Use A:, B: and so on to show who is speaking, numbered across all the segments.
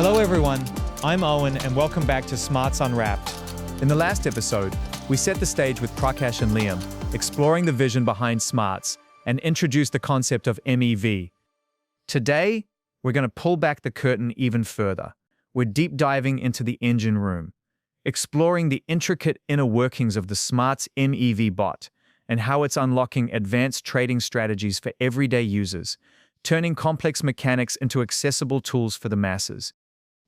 A: Hello everyone, I'm Owen and welcome back to SMARTS Unwrapped. In the last episode, we set the stage with Prakash and Liam, exploring the vision behind SMARTS and introduced the concept of MEV. Today, we're going to pull back the curtain even further. We're deep diving into the engine room, exploring the intricate inner workings of the SMARTS MEV bot and how it's unlocking advanced trading strategies for everyday users, turning complex mechanics into accessible tools for the masses.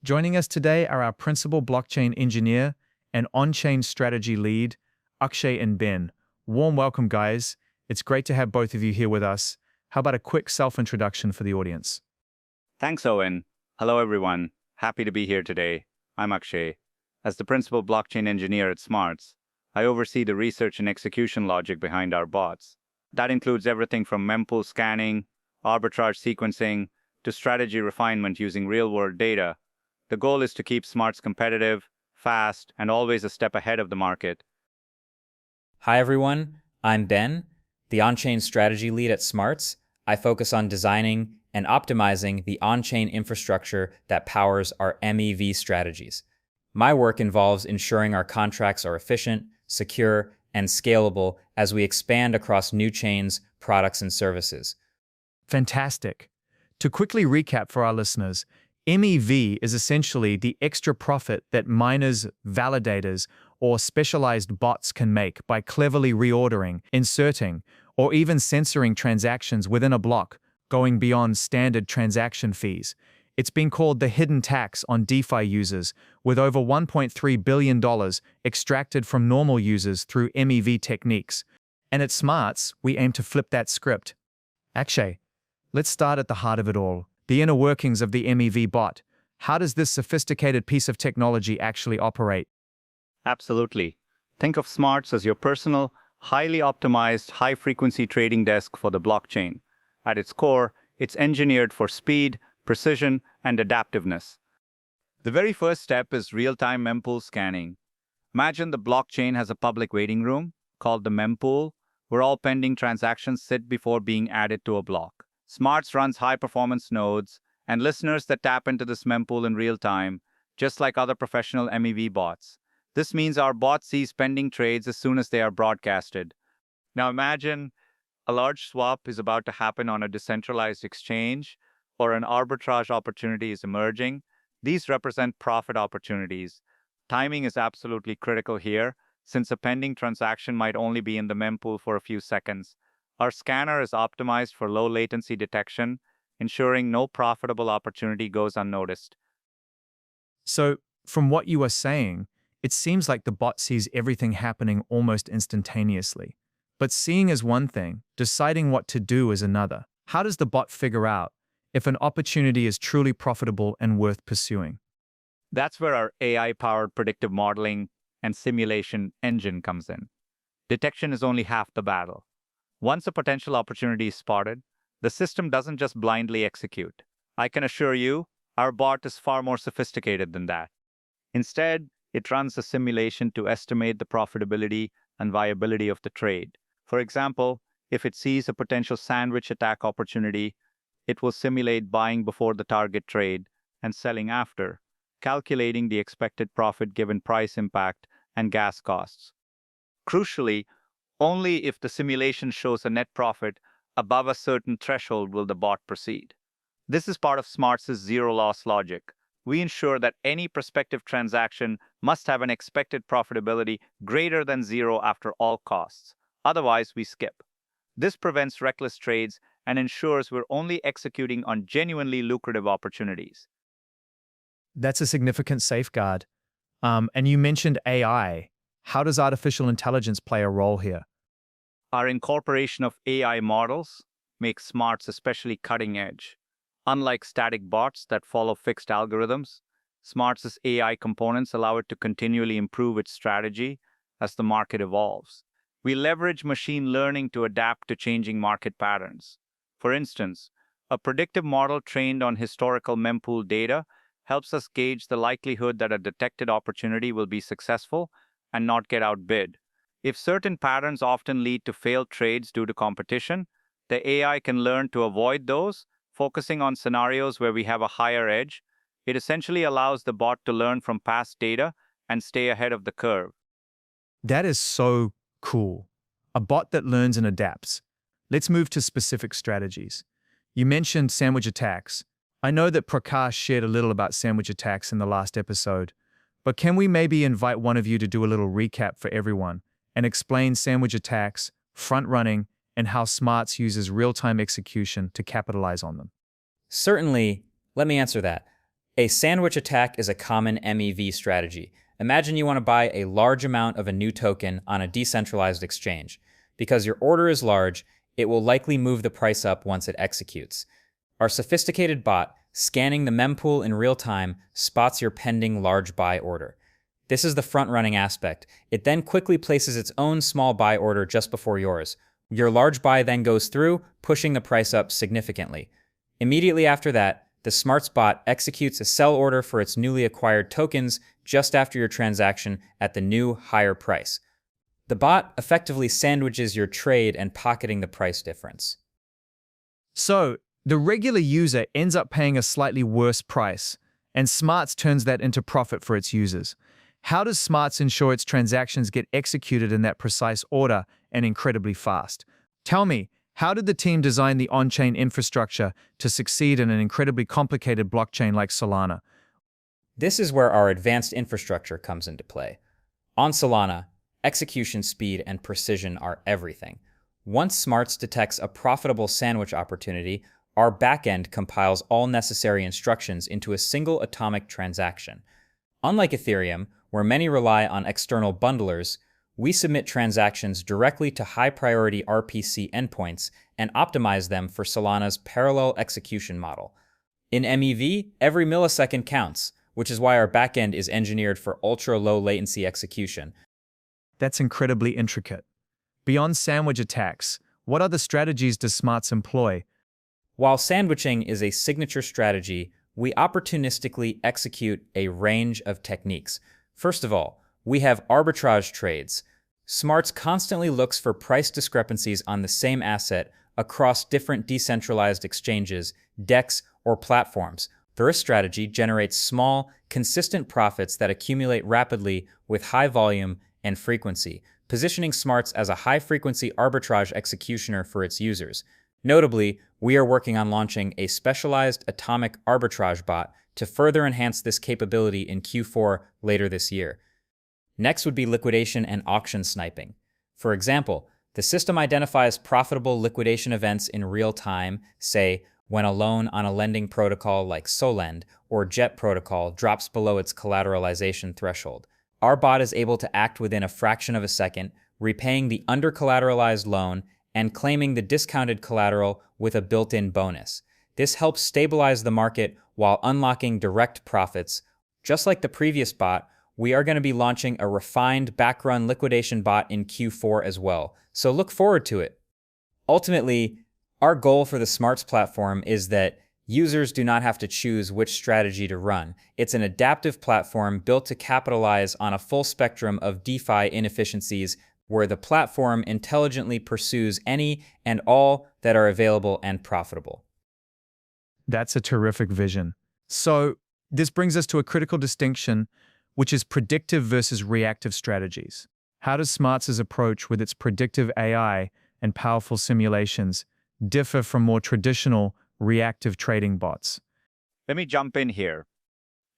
A: Joining us today are our principal blockchain engineer and on-chain strategy lead, Akshay and Ben. Warm welcome, guys. It's great to have both of you here with us. How about a quick self-introduction for the audience?
B: Thanks, Owen. Hello, everyone. Happy to be here today. I'm Akshay. As the principal blockchain engineer at SMARTS, I oversee the research and execution logic behind our bots. That includes everything from mempool scanning, arbitrage sequencing, to strategy refinement using real-world data. The goal is to keep SMARTS competitive, fast, and always a step ahead of the market.
C: Hi everyone, I'm Ben, the on-chain strategy lead at SMARTS. I focus on designing and optimizing the on-chain infrastructure that powers our MEV strategies. My work involves ensuring our contracts are efficient, secure, and scalable as we expand across new chains, products, and services.
A: Fantastic. To quickly recap for our listeners, MEV is essentially the extra profit that miners, validators, or specialized bots can make by cleverly reordering, inserting, or even censoring transactions within a block, going beyond standard transaction fees. It's been called the hidden tax on DeFi users, with over $1.3 billion extracted from normal users through MEV techniques. And at SMARTS, we aim to flip that script. Akshay, let's start at the heart of it all. The inner workings of the MEV bot. How does this sophisticated piece of technology actually operate?
B: Absolutely. Think of SMARTS as your personal, highly optimized, high-frequency trading desk for the blockchain. At its core, it's engineered for speed, precision, and adaptiveness. The very first step is real-time mempool scanning. Imagine the blockchain has a public waiting room, called the mempool, where all pending transactions sit before being added to a block. SMARTS runs high-performance nodes and listeners that tap into this mempool in real time, just like other professional MEV bots. This means our bot sees pending trades as soon as they are broadcasted. Now imagine a large swap is about to happen on a decentralized exchange, or an arbitrage opportunity is emerging. These represent profit opportunities. Timing is absolutely critical here, since a pending transaction might only be in the mempool for a few seconds. Our scanner is optimized for low latency detection, ensuring no profitable opportunity goes unnoticed.
A: So, from what you are saying, it seems like the bot sees everything happening almost instantaneously. But seeing is one thing, deciding what to do is another. How does the bot figure out if an opportunity is truly profitable and worth pursuing?
B: That's where our AI-powered predictive modeling and simulation engine comes in. Detection is only half the battle. Once a potential opportunity is spotted, the system doesn't just blindly execute. I can assure you, our bot is far more sophisticated than that. Instead, it runs a simulation to estimate the profitability and viability of the trade. For example, if it sees a potential sandwich attack opportunity, it will simulate buying before the target trade and selling after, calculating the expected profit given price impact and gas costs. Crucially, only if the simulation shows a net profit above a certain threshold will the bot proceed. This is part of SMARTS' zero-loss logic. We ensure that any prospective transaction must have an expected profitability greater than zero after all costs. Otherwise, we skip. This prevents reckless trades and ensures we're only executing on genuinely lucrative opportunities.
A: That's a significant safeguard. And you mentioned AI. How does artificial intelligence play a role here?
B: Our incorporation of AI models makes SMARTS especially cutting edge. Unlike static bots that follow fixed algorithms, SMARTS' AI components allow it to continually improve its strategy as the market evolves. We leverage machine learning to adapt to changing market patterns. For instance, a predictive model trained on historical mempool data helps us gauge the likelihood that a detected opportunity will be successful and not get outbid. If certain patterns often lead to failed trades due to competition, the AI can learn to avoid those, focusing on scenarios where we have a higher edge. It essentially allows the bot to learn from past data and stay ahead of the curve.
A: That is so cool. A bot that learns and adapts. Let's move to specific strategies. You mentioned sandwich attacks. I know that Prakash shared a little about sandwich attacks in the last episode, but can we maybe invite one of you to do a little recap for everyone and explain sandwich attacks, front-running, and how SMARTS uses real-time execution to capitalize on them?
C: Certainly, let me answer that. A sandwich attack is a common MEV strategy. Imagine you want to buy a large amount of a new token on a decentralized exchange. Because your order is large, it will likely move the price up once it executes. Our sophisticated bot, scanning the mempool in real time, spots your pending large buy order. This is the front-running aspect. It then quickly places its own small buy order just before yours. Your large buy then goes through, pushing the price up significantly. Immediately after that, the SMARTS bot executes a sell order for its newly acquired tokens just after your transaction at the new, higher price. The bot effectively sandwiches your trade and pocketing the price difference.
A: So, the regular user ends up paying a slightly worse price, and SMARTS turns that into profit for its users. How does SMARTS ensure its transactions get executed in that precise order and incredibly fast? Tell me, how did the team design the on-chain infrastructure to succeed in an incredibly complicated blockchain like Solana?
C: This is where our advanced infrastructure comes into play. On Solana, execution speed and precision are everything. Once SMARTS detects a profitable sandwich opportunity, our backend compiles all necessary instructions into a single atomic transaction. Unlike Ethereum, where many rely on external bundlers, we submit transactions directly to high-priority RPC endpoints and optimize them for Solana's parallel execution model. In MEV, every millisecond counts, which is why our backend is engineered for ultra-low latency execution.
A: That's incredibly intricate. Beyond sandwich attacks, what other strategies does SMARTS employ?
C: While sandwiching is a signature strategy, we opportunistically execute a range of techniques. First of all, we have arbitrage trades. SMARTS constantly looks for price discrepancies on the same asset across different decentralized exchanges, DEX, or platforms. This strategy generates small, consistent profits that accumulate rapidly with high volume and frequency, positioning SMARTS as a high-frequency arbitrage executioner for its users. Notably, we are working on launching a specialized atomic arbitrage bot to further enhance this capability in Q4 later this year. Next would be liquidation and auction sniping. For example, the system identifies profitable liquidation events in real time, say, when a loan on a lending protocol like Solend or Jet protocol drops below its collateralization threshold. Our bot is able to act within a fraction of a second, repaying the under-collateralized loan and claiming the discounted collateral with a built-in bonus. This helps stabilize the market while unlocking direct profits. Just like the previous bot, we are going to be launching a refined backrun liquidation bot in Q4 as well, so look forward to it. Ultimately, our goal for the SMARTS platform is that users do not have to choose which strategy to run. It's an adaptive platform built to capitalize on a full spectrum of DeFi inefficiencies where the platform intelligently pursues any and all that are available and profitable.
A: That's a terrific vision. So, this brings us to a critical distinction, which is predictive versus reactive strategies. How does SMARTS' approach with its predictive AI and powerful simulations differ from more traditional reactive trading bots?
B: Let me jump in here.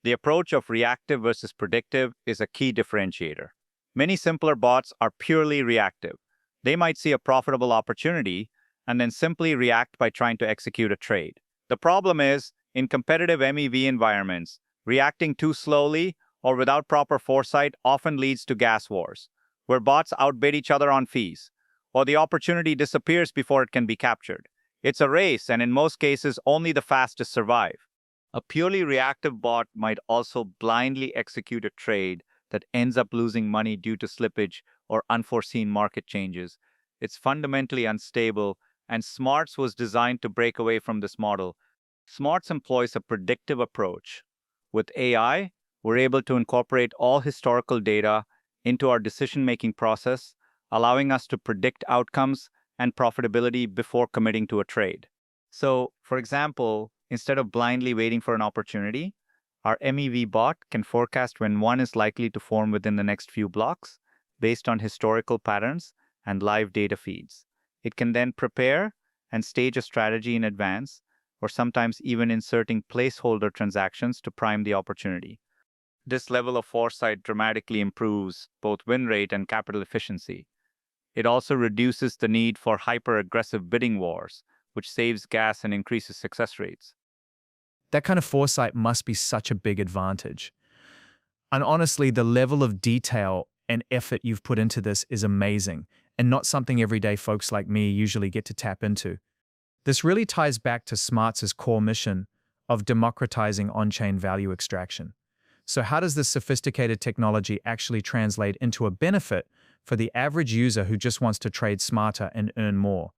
B: The approach of reactive versus predictive is a key differentiator. Many simpler bots are purely reactive. They might see a profitable opportunity and then simply react by trying to execute a trade. The problem is, in competitive MEV environments, reacting too slowly or without proper foresight often leads to gas wars, where bots outbid each other on fees, or the opportunity disappears before it can be captured. It's a race, and in most cases, only the fastest survive. A purely reactive bot might also blindly execute a trade that ends up losing money due to slippage or unforeseen market changes. It's fundamentally unstable, and SMARTS was designed to break away from this model. SMARTS employs a predictive approach. With AI, we're able to incorporate all historical data into our decision-making process, allowing us to predict outcomes and profitability before committing to a trade. So, for example, instead of blindly waiting for an opportunity, Our MEV bot can forecast when one is likely to form within the next few blocks based on historical patterns and live data feeds. It can then prepare and stage a strategy in advance, or sometimes even inserting placeholder transactions to prime the opportunity. This level of foresight dramatically improves both win rate and capital efficiency. It also reduces the need for hyper-aggressive bidding wars, which saves gas and increases success rates.
A: That kind of foresight must be such a big advantage. And honestly, the level of detail and effort you've put into this is amazing, and not something everyday folks like me usually get to tap into. This really ties back to SMARTS' core mission of democratizing on-chain value extraction. So how does this sophisticated technology actually translate into a benefit for the average user who just wants to trade smarter and earn more?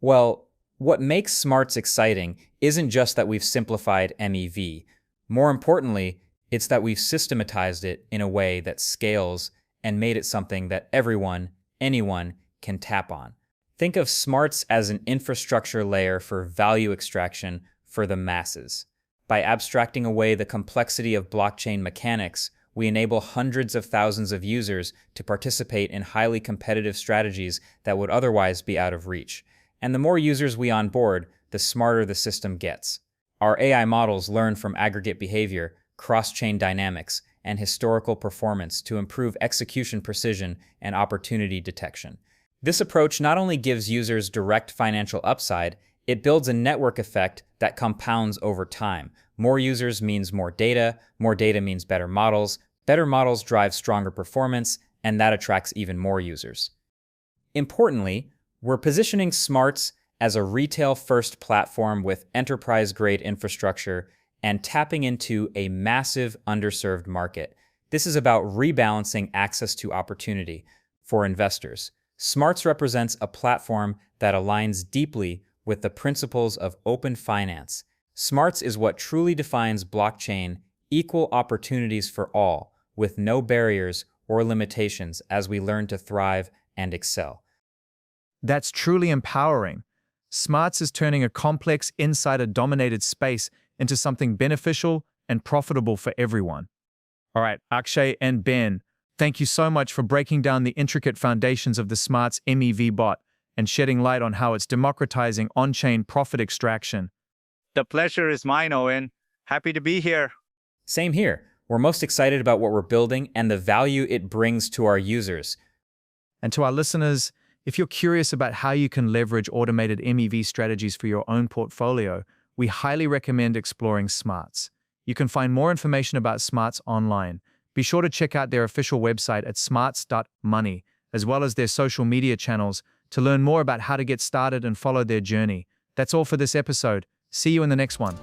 C: Well, what makes SMARTS exciting isn't just that we've simplified MEV. More importantly, it's that we've systematized it in a way that scales and made it something that anyone can tap on. Think of SMARTS as an infrastructure layer for value extraction for the masses. By abstracting away the complexity of blockchain mechanics, we enable hundreds of thousands of users to participate in highly competitive strategies that would otherwise be out of reach. And the more users we onboard, the smarter the system gets. Our AI models learn from aggregate behavior, cross-chain dynamics, and historical performance to improve execution precision and opportunity detection. This approach not only gives users direct financial upside, it builds a network effect that compounds over time. More users means more data means better models drive stronger performance, and that attracts even more users. Importantly, we're positioning SMARTS as a retail-first platform with enterprise-grade infrastructure and tapping into a massive underserved market. This is about rebalancing access to opportunity for investors. SMARTS represents a platform that aligns deeply with the principles of open finance. SMARTS is what truly defines blockchain: equal opportunities for all, with no barriers or limitations as we learn to thrive and excel.
A: That's truly empowering. SMARTS is turning a complex, insider-dominated space into something beneficial and profitable for everyone. All right, Akshay and Ben, thank you so much for breaking down the intricate foundations of the SMARTS MEV bot and shedding light on how it's democratizing on-chain profit extraction.
B: The pleasure is mine, Owen. Happy to be here.
C: Same here. We're most excited about what we're building and the value it brings to our users.
A: And to our listeners, if you're curious about how you can leverage automated MEV strategies for your own portfolio, we highly recommend exploring SMARTS. You can find more information about SMARTS online. Be sure to check out their official website at smarts.money, as well as their social media channels, to learn more about how to get started and follow their journey. That's all for this episode. See you in the next one.